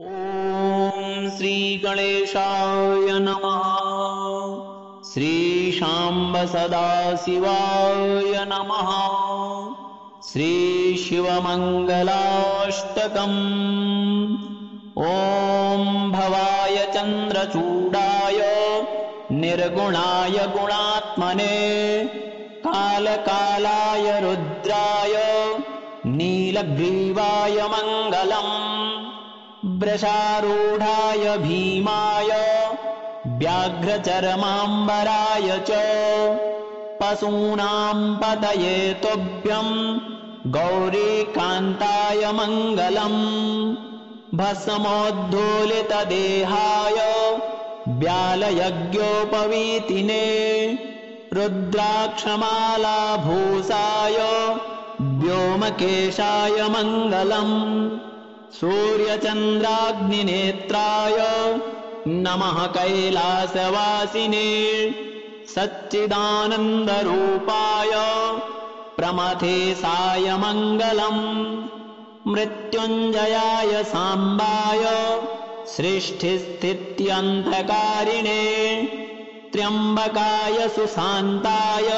ॐ श्रीगणेशाय नमः। श्रीशाम्ब सदाशिवाय नमः। श्रीशिवमङ्गलाष्टकम्। ॐ भवाय चन्द्रचूडाय निर्गुणाय गुणात्मने कालकालाय रुद्राय नीलग्रीवाय मङ्गलम्। वृषारूढाय भीमाय व्याघ्रचर्माम्बराय च पशूनां पतये तुभ्यं गौरीकान्ताय मङ्गलम्। भस्मोद्धूलितदेहाय व्यालयज्ञोपवीतिने रुद्राक्षमालाभूषाय व्योमकेशाय मङ्गलम्। सूर्यचन्द्राग्निनेत्राय नमः कैलासवासिने सच्चिदानन्दरूपाय प्रमथेशाय मङ्गलम्। मृत्युञ्जयाय साम्बाय सृष्टिस्थित्यन्धकारिणे त्र्यम्बकाय सुशान्ताय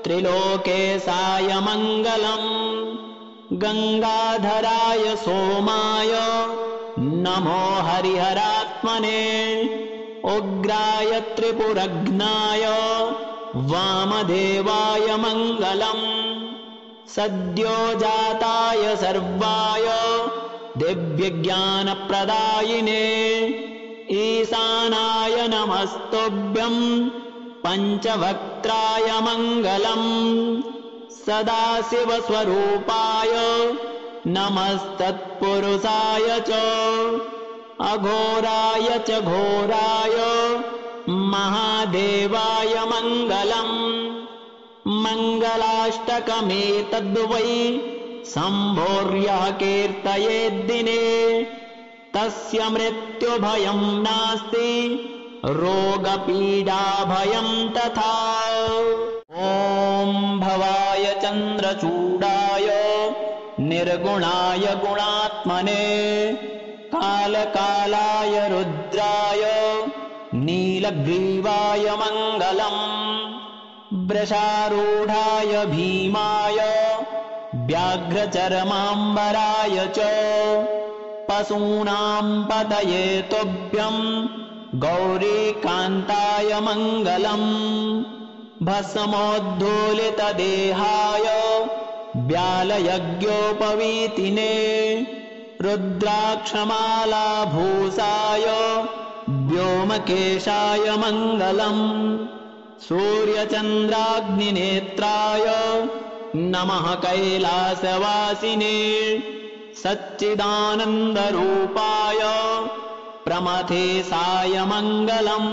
त्रिलोकेशाय मङ्गलम्। गंगाधराय सोमाय नमो हरिहरात्मने उग्राय त्रिपुरघ्नाय वामदेवाय मङ्गलम्। सद्यो जाताय सर्वाय दिव्यज्ञानप्रदायिने ईशानाय नमस्तुभ्यं पञ्चवक्त्राय मङ्गलम्। सदाशिवस्वरूपाय नमस्तत्पुरुषाय च अघोराय च घोराय महादेवाय मङ्गलम्। मङ्गलाष्टकमेतद्वै शम्भोर्यः कीर्तयेद्दिने तस्य मृत्युभयं नास्ति रोगपीडाभयं तथा। ॐ भवाय चन्द्रचूडाय निर्गुणाय गुणात्मने कालकालाय रुद्राय नीलग्रीवाय मङ्गलम्। वृषारूढाय भीमाय व्याघ्रचर्माम्बराय च पशूनां पतये तुभ्यं गौरीकान्ताय मङ्गलम्। भस्मोद्धूलितदेहाय व्यालयज्ञोपवीतिने रुद्राक्षमालाभूषाय व्योमकेशाय मङ्गलम्। सूर्यचन्द्राग्निनेत्राय नमः कैलासवासिने सच्चिदानन्दरूपाय प्रमथेशाय मङ्गलम्।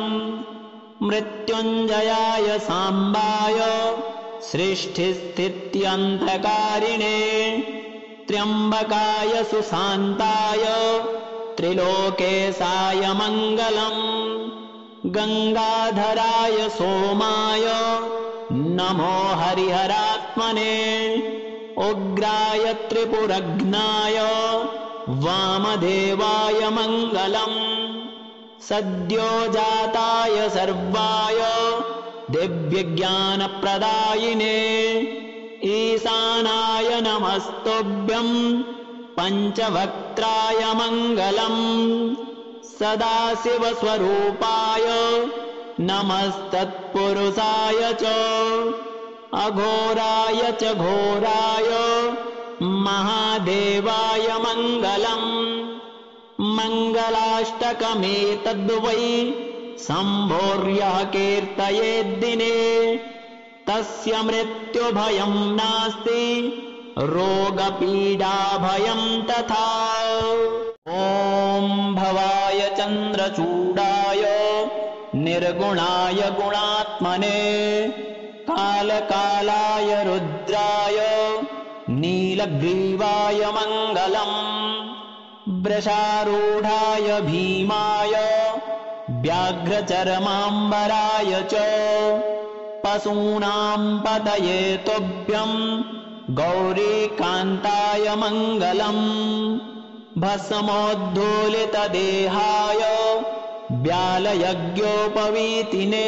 मृत्युञ्जयाय साम्बाय सृष्टिस्थित्यन्धकारिणे त्र्यम्बकाय सुशान्ताय त्रिलोकेशाय मङ्गलम्। गंगाधराय सोमाय नमो हरिहरात्मने उग्राय त्रिपुरघ्नाय वामदेवाय मङ्गलम्। सद्यो जाताय सर्वाय दिव्यज्ञानप्रदायिने ईशानाय नमस्तुभ्यं पञ्चवक्त्राय मङ्गलम्। सदाशिवस्वरूपाय नमस्तत्पुरुषाय च अघोराय च घोराय महादेवाय मङ्गलम्। मङ्गलाष्टकमेतद्वै शम्भोर्यः कीर्तयेद्दिने तस्य मृत्युभयं नास्ति रोगपीडाभयं तथा। ॐ भवाय चन्द्रचूडाय निर्गुणाय गुणात्मने कालकालाय रुद्राय नीलग्रीवाय मङ्गलम्। वृषारूढाय भीमाय व्याघ्रचर्माम्बराय च पशूनां पतये तुभ्यं गौरीकान्ताय मङ्गलम्। भस्मोद्धूलितदेहाय व्यालयज्ञोपवीतिने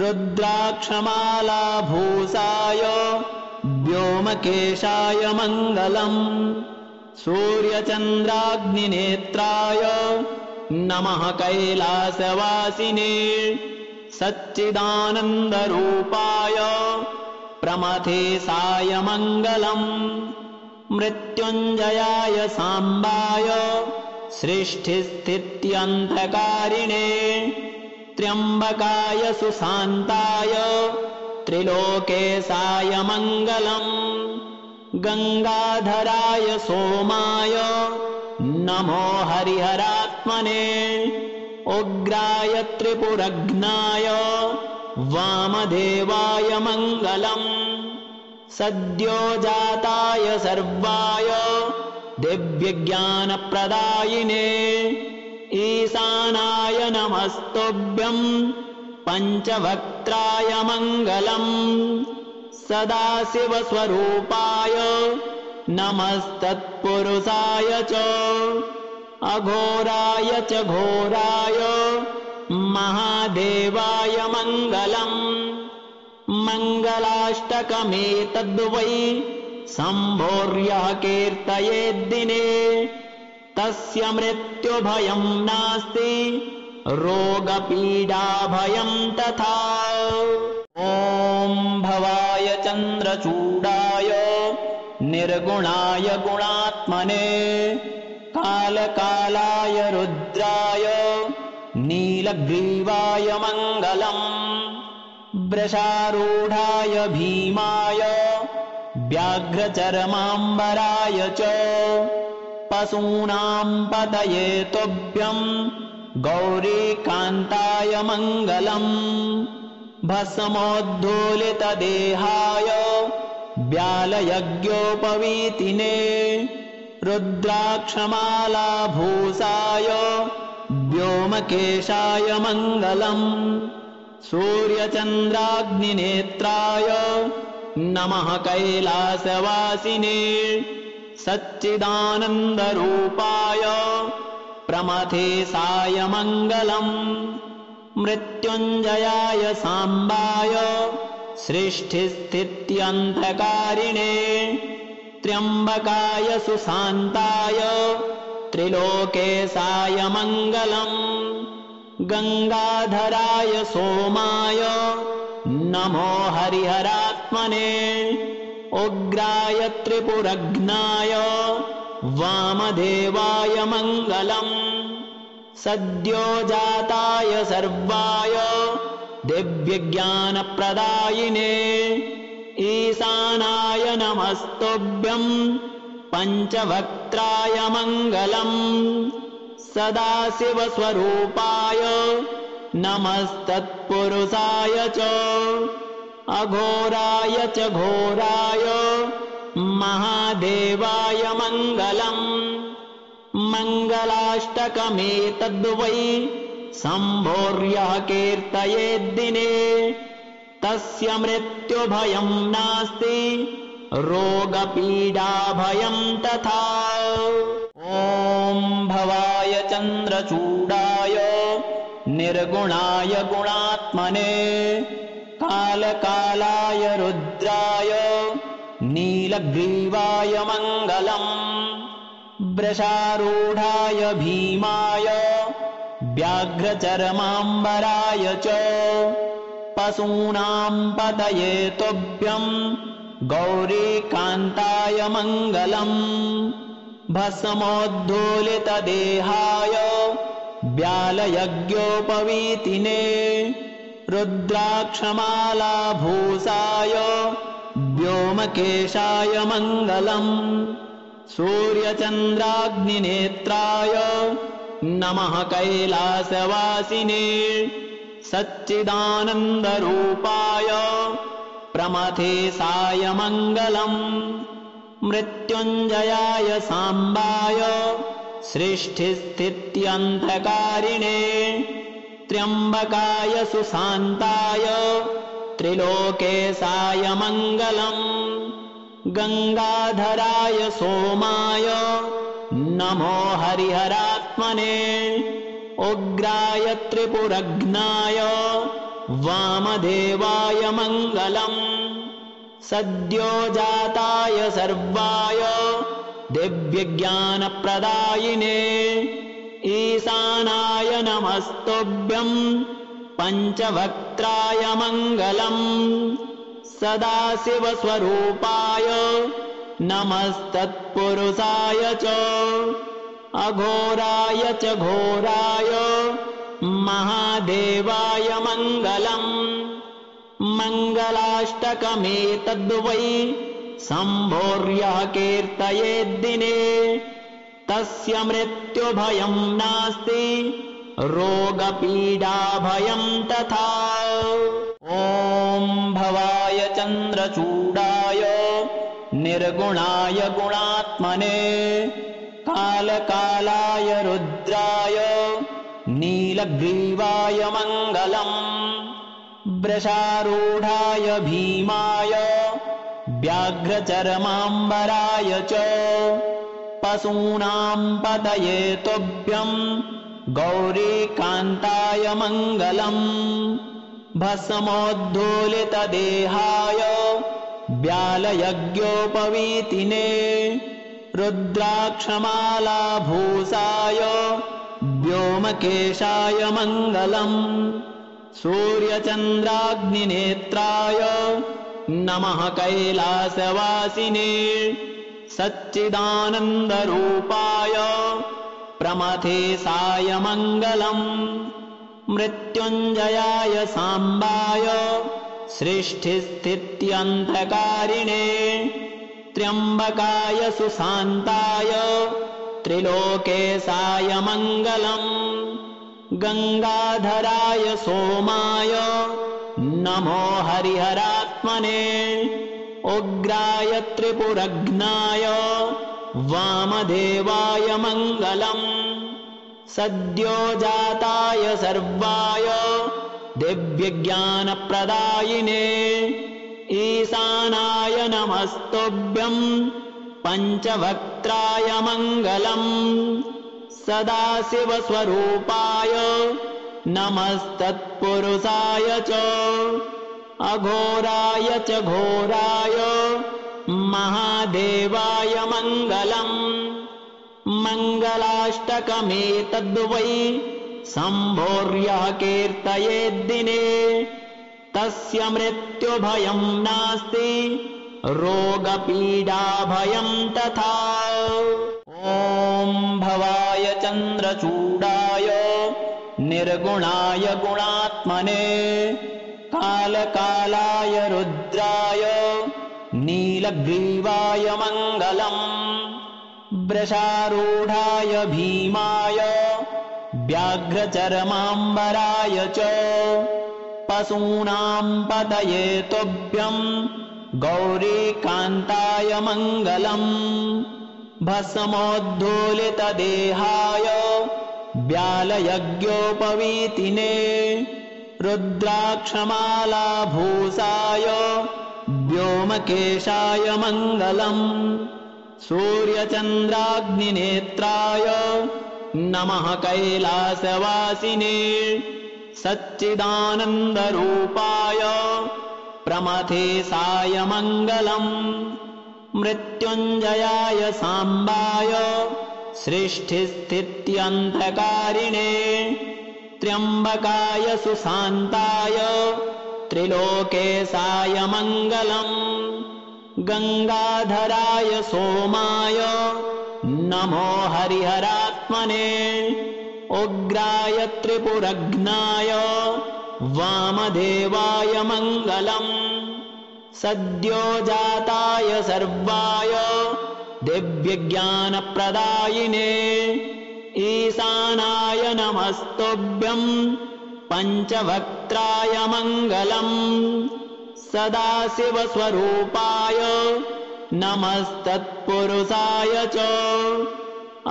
रुद्राक्षमालाभूषाय व्योमकेशाय मङ्गलम् सूर्यचन्द्राग्निनेत्राय नमः कैलासवासिने सच्चिदानन्दरूपाय प्रमथेशाय मङ्गलम् मृत्युञ्जयाय साम्बाय सृष्टिस्थित्यन्तकारिणे त्र्यम्बकाय सुशान्ताय त्रिलोकेशाय मङ्गलम् गङ्गाधराय सोमाय नमो हरिहरात्मने उग्राय त्रिपुरघ्नाय वामदेवाय मङ्गलम् सद्योजाताय सर्वाय दिव्यज्ञानप्रदायिने ईशानाय नमस्तुभ्यम् पञ्चवक्त्राय मङ्गलम् सदाशिवस्वरूपाय नमस्तत्पुरुषाय च अघोराय च घोराय महादेवाय मङ्गलम् मङ्गलाष्टकमेतद्वै शम्भोर्यः कीर्तयेद्दिने तस्य मृत्युभयं नास्ति रोगपीडाभयं तथा ॐ भवाय चन्द्रचूडाय निर्गुणाय गुणात्मने कालकालाय रुद्राय नीलग्रीवाय मङ्गलम् वृषारूढाय भीमाय व्याघ्रचर्माम्बराय च पशूनां पतये तुभ्यं गौरीकान्ताय मङ्गलम् भस्मोद्धूलितदेहाय व्यालयज्ञोपवीतिने रुद्राक्षमालाभूषाय व्योमकेशाय मङ्गलम् सूर्यचन्द्राग्निनेत्राय नमः कैलासवासिने सच्चिदानन्दरूपाय प्रमथेशाय मङ्गलम् मृत्युञ्जयाय साम्बाय सृष्टिस्थित्यन्तकारिणे त्र्यम्बकाय सुशान्ताय त्रिलोकेशाय मङ्गलम् गङ्गाधराय सोमाय नमो हरिहरात्मने उग्राय त्रिपुरघ्नाय वामदेवाय मङ्गलम् सद्योजाताय सर्वाय दिव्यज्ञानप्रदायिने ईशानाय नमस्तुभ्यम् पञ्चवक्त्राय मङ्गलम् सदाशिवस्वरूपाय नमस्तत्पुरुषाय च अघोराय च घोराय महादेवाय मङ्गलम् मङ्गलाष्टकमेतद्वै शम्भोर्यः कीर्तयेद्दिने तस्य मृत्युभयं नास्ति रोगपीडाभयं तथा ॐ भवाय चन्द्रचूडाय निर्गुणाय गुणात्मने कालकालाय रुद्राय नीलग्रीवाय मङ्गलम् वृषारूढाय भीमाय व्याघ्रचर्माम्बराय च पशूनां पतये तुभ्यम् गौरीकान्ताय मङ्गलम् भस्मोद्धूलितदेहाय व्यालयज्ञोपवीतिने रुद्राक्षमालाभूषाय व्योमकेशाय मङ्गलम् सूर्यचन्द्राग्निनेत्राय नमः कैलासवासिने सच्चिदानन्दरूपाय प्रमथेशाय मङ्गलम् मृत्युञ्जयाय साम्बाय सृष्टिस्थित्यन्तकारिणे त्र्यम्बकाय सुशान्ताय त्रिलोकेशाय मङ्गलम् गङ्गाधराय सोमाय नमो हरिहरात्मने उग्राय त्रिपुरघ्नाय वामदेवाय मङ्गलम् सद्योजाताय सर्वाय दिव्यज्ञानप्रदायिने ईशानाय नमस्तुभ्यं पञ्चवक्त्राय मङ्गलम् सदाशिवस्वरूपाय नमस्तत्पुरुषाय च अघोराय च घोराय महादेवाय मङ्गलम् मङ्गलाष्टकमेतद्वै शम्भोर्यः कीर्तयेद्दिने तस्य मृत्युभयं नास्ति रोगपीडाभयं तथा ॐ भवाय चन्द्रचूडाय निर्गुणाय गुणात्मने कालकालाय रुद्राय नीलग्रीवाय मङ्गलम् वृषारूढाय भीमाय व्याघ्रचर्माम्बराय च पशूनां पतये तुभ्यं गौरीकान्ताय मङ्गलम् भस्मोद्धूलितदेहाय व्यालयज्ञोपवीतिने रुद्राक्षमालाभूषाय व्योमकेशाय मङ्गलम् सूर्यचन्द्राग्निनेत्राय नमः कैलासवासिने सच्चिदानन्दरूपाय प्रमथेशाय मङ्गलम् मृत्युञ्जयाय साम्बाय सृष्टिस्थित्यन्धकारिणे त्र्यम्बकाय सुशान्ताय त्रिलोकेशाय मङ्गलम् गङ्गाधराय सोमाय नमो हरिहरात्मने उग्राय त्रिपुरघ्नाय वामदेवाय मङ्गलम् सद्योजाताय सर्वाय दिव्यज्ञानप्रदायिने ईशानाय नमस्तुभ्यं पञ्चवक्त्राय मङ्गलम् सदाशिवस्वरूपाय नमस्तत्पुरुषाय च अघोराय च घोराय महादेवाय मङ्गलम् मङ्गलाष्टकमेतद्वै शम्भोर्यः कीर्तयेद्दिने तस्य मृत्युभयं नास्ति रोगपीडाभयं तथा ॐ भवाय चन्द्रचूडाय निर्गुणाय गुणात्मने कालकालाय रुद्राय नीलग्रीवाय मङ्गलम् वृषारूढाय भीमाय व्याघ्रचर्माम्बराय च पशूनां पतये तुभ्यं गौरीकान्ताय मङ्गलम् भस्मोद्धूलितदेहाय व्यालयज्ञोपवीतिने रुद्राक्षमालाभूषाय व्योमकेशाय मङ्गलम् सूर्यचन्द्राग्निनेत्राय नमः कैलासवासिने सच्चिदानन्दरूपाय प्रमथेशाय मङ्गलम् मृत्युञ्जयाय साम्बाय सृष्टिस्थित्यन्धकारिणे त्र्यम्बकाय सुशान्ताय त्रिलोकेशाय मङ्गलम् गङ्गाधराय सोमाय नमो हरिहरात्मने उग्राय त्रिपुरघ्नाय वामदेवाय मङ्गलम् सद्योजाताय सर्वाय दिव्यज्ञानप्रदायिने ईशानाय नमस्तुभ्यं पञ्चवक्त्राय मङ्गलम् सदाशिवस्वरूपाय नमस्तत्पुरुषाय च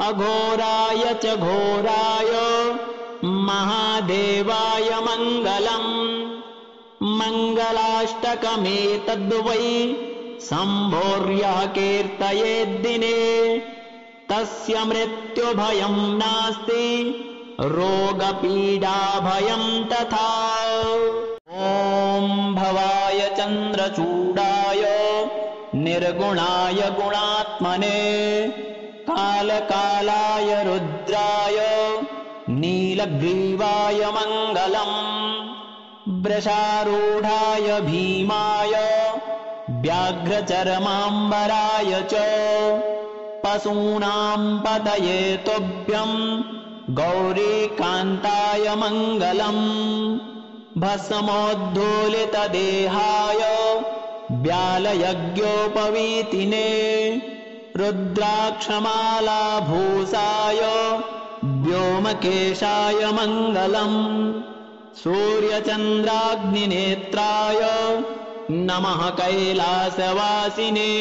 अघोराय च घोराय महादेवाय मङ्गलम् मङ्गलाष्टकमेतद्वै शम्भोर्यः कीर्तयेद्दिने तस्य मृत्युभयं नास्ति रोगपीडाभयं तथा। ॐ भवाय चन्द्रचूडाय निर्गुणाय गुणात्मने कालकालाय रुद्राय नीलग्रीवाय मङ्गलम्। वृषारूढाय भीमाय व्याघ्रचर्माम्बराय च पशूनां पतये तुभ्यं गौरीकान्ताय मङ्गलम्। भस्मोद्धूलितदेहाय व्यालयज्ञोपवीतिने रुद्राक्षमालाभूषाय व्योमकेशाय मङ्गलम्। सूर्यचन्द्राग्निनेत्राय नमः कैलासवासिने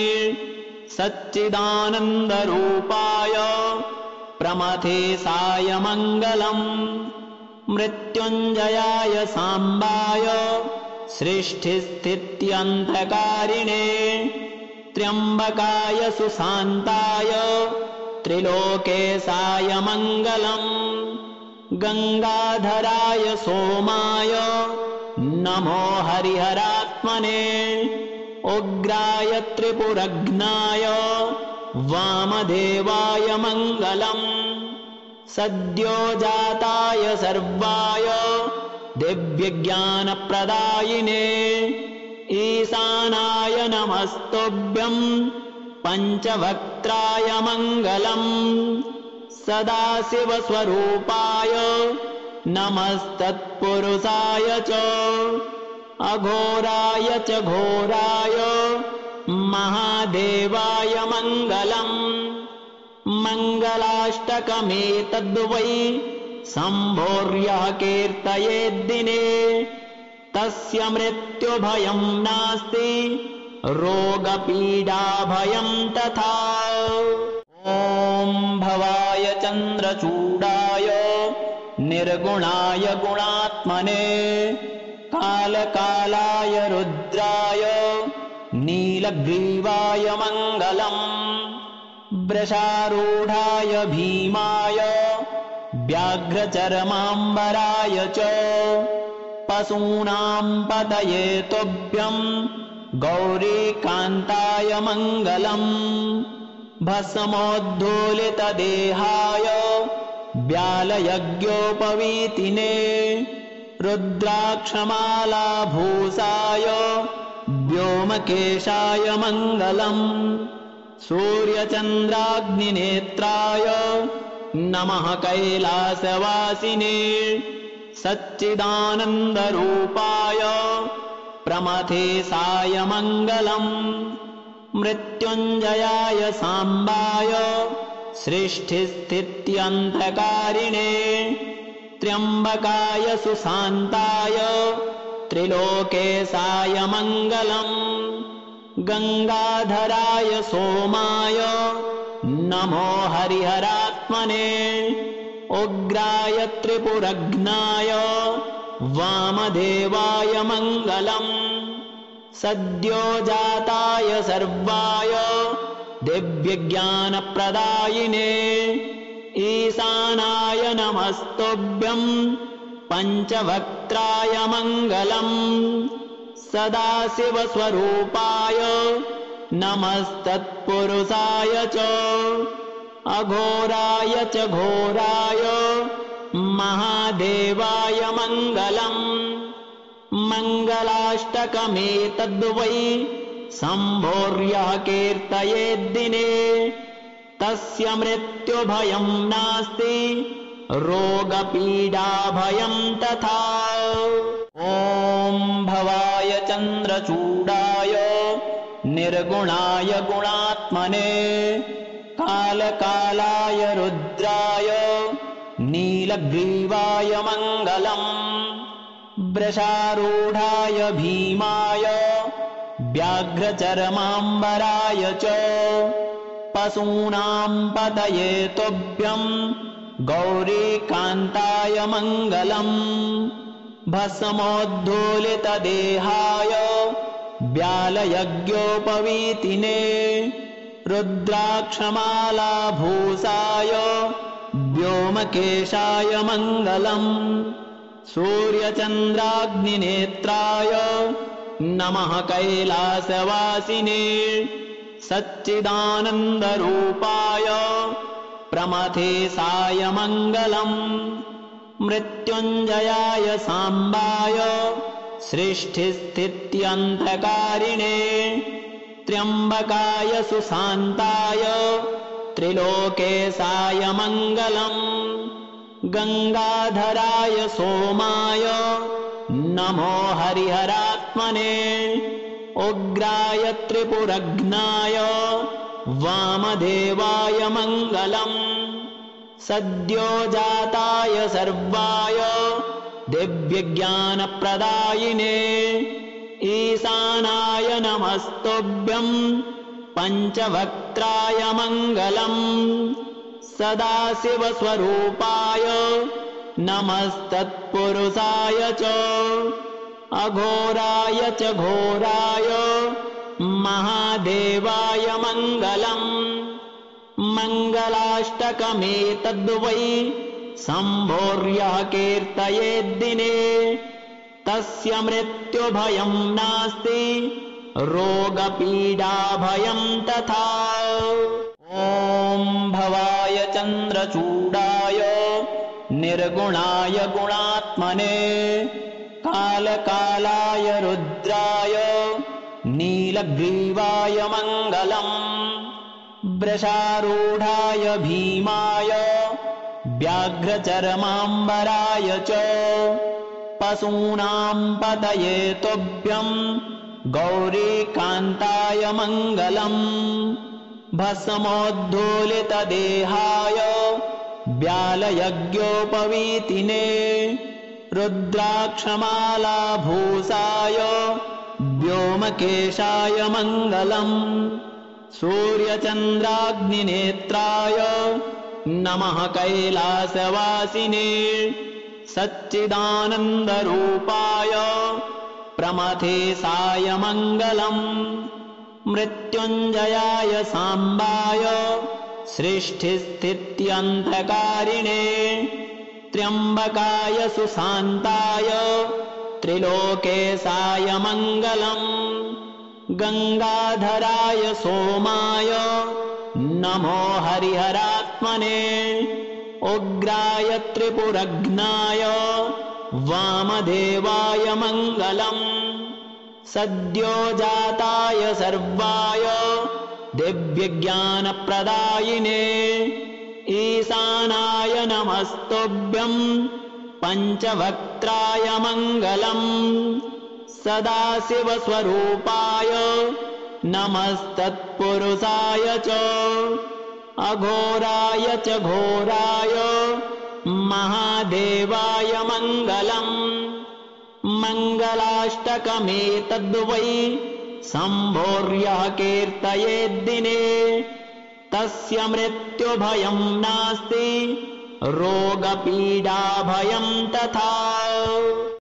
सच्चिदानन्दरूपाय प्रमथेशाय मङ्गलम्। मृत्युञ्जयाय साम्बाय सृष्टिस्थित्यन्तकारिणे त्र्यम्बकाय सुशान्ताय त्रिलोकेशाय मङ्गलम्। गङ्गाधराय सोमाय नमो हरिहरात्मने उग्राय त्रिपुरघ्नाय वामदेवाय मङ्गलम्। सद्योजाताय सर्वाय दिव्यज्ञानप्रदायिने ईशानाय नमस्तुभ्यं पञ्चवक्त्राय मङ्गलम्। सदाशिवस्वरूपाय नमस्तत्पुरुषाय च अघोराय च घोराय महादेवाय मङ्गलम्। मङ्गलाष्टकमेतद्वै शम्भोर्यः कीर्तयेद्दिने तस्य मृत्युभयं नास्ति रोगपीडाभयं तथा। ॐ भवाय चन्द्रचूडाय निर्गुणाय गुणात्मने कालकालाय रुद्राय नीलग्रीवाय मङ्गलम्। वृषारूढाय भीमाय व्याघ्रचर्माम्बराय च पशूनां पतये तुभ्यं गौरीकान्ताय मङ्गलम्। भस्मोद्धूलितदेहाय व्यालयज्ञोपवीतिने रुद्राक्षमालाभूषाय व्योमकेशाय मङ्गलम्। सूर्यचन्द्राग्निनेत्राय नमः कैलासवासिने सच्चिदानन्दरूपाय प्रमथेशाय मङ्गलम्। मृत्युञ्जयाय साम्बाय सृष्टिस्थित्यन्तकारिणे त्र्यम्बकाय सुशान्ताय त्रिलोकेशाय मङ्गलम्। गङ्गाधराय सोमाय नमो हरिहरात्मने उग्राय त्रिपुरघ्नाय वामदेवाय मङ्गलम्। सद्योजाताय सर्वाय दिव्यज्ञानप्रदायिने ईशानाय नमस्तुभ्यं पञ्चवक्त्राय मङ्गलम्। सदाशिवस्वरूपाय नमस्तत्पुरुषाय च अघोराय च घोराय महादेवाय मङ्गलम्। मङ्गलाष्टकमेतद्वै शम्भोर्यः कीर्तयेद्दिने तस्य मृत्युभयं नास्ति रोगपीडाभयं तथा। ॐ भवाय चन्द्रचूडाय निर्गुणाय गुणात्मने कालकालाय रुद्राय नीलग्रीवाय मङ्गलम्। वृषारूढाय भीमाय व्याघ्रचर्माम्बराय च पशूनां पतये तुभ्यं गौरीकान्ताय मङ्गलम्। भस्मोद्धूलितदेहाय व्यालयज्ञोपवीतिने रुद्राक्षमालाभूषाय व्योमकेशाय मङ्गलम् सूर्यचन्द्राग्निनेत्राय नमः कैलासवासिने सच्चिदानन्दरूपाय प्रमथेशाय मङ्गलम् मृत्युञ्जयाय साम्बाय सृष्टिस्थित्यन्धकारिणे त्र्यम्बकाय सुशान्ताय त्रिलोकेशाय मङ्गलम् गङ्गाधराय सोमाय नमो हरिहरात्मने उग्राय त्रिपुरघ्नाय वामदेवाय मङ्गलम् सद्योजाताय सर्वाय दिव्यज्ञानप्रदायिने ईशानाय नमस्तुभ्यं पञ्चवक्त्राय मङ्गलम् सदाशिवस्वरूपाय नमस्तत्पुरुषाय च अघोराय च घोराय महादेवाय मङ्गलम् मङ्गलाष्टकमेतद्वै शम्भोर्यः कीर्तयेद्दिने तस्य मृत्युभयं नास्ति रोगपीडाभयं तथा ॐ भवाय चन्द्रचूडाय निर्गुणाय गुणात्मने कालकालाय रुद्राय नीलग्रीवाय मङ्गलम् वृषारूढाय भीमाय व्याघ्रचर्माम्बराय च पशूनां पतये तुभ्यं गौरीकान्ताय मङ्गलम् भस्मोद्धूलितदेहाय व्यालयज्ञोपवीतिने रुद्राक्षमालाभूषाय व्योमकेशाय मङ्गलम् सूर्यचन्द्राग्निनेत्राय नमः कैलासवासिने सच्चिदानन्दरूपाय प्रमथेशाय मङ्गलम् मृत्युञ्जयाय साम्बाय सृष्टिस्थित्यन्धकारिणे त्र्यम्बकाय सुशान्ताय त्रिलोकेशाय मङ्गलम् गङ्गाधराय सोमाय नमो हरिहरात्मने उग्राय त्रिपुरघ्नाय वामदेवाय मङ्गलम् सद्योजाताय सर्वाय दिव्यज्ञानप्रदायिने ईशानाय नमस्तुभ्यं पञ्चवक्त्राय मङ्गलम् सदाशिवस्वरूपाय नमस्तत्पुरुषाय च अघोराय च घोराय महादेवाय मङ्गलम् मङ्गलाष्टकमेतद्वै शम्भोर्यः कीर्तयेद्दिने तस्य मृत्युभयं नास्ति रोगपीडाभयं तथा।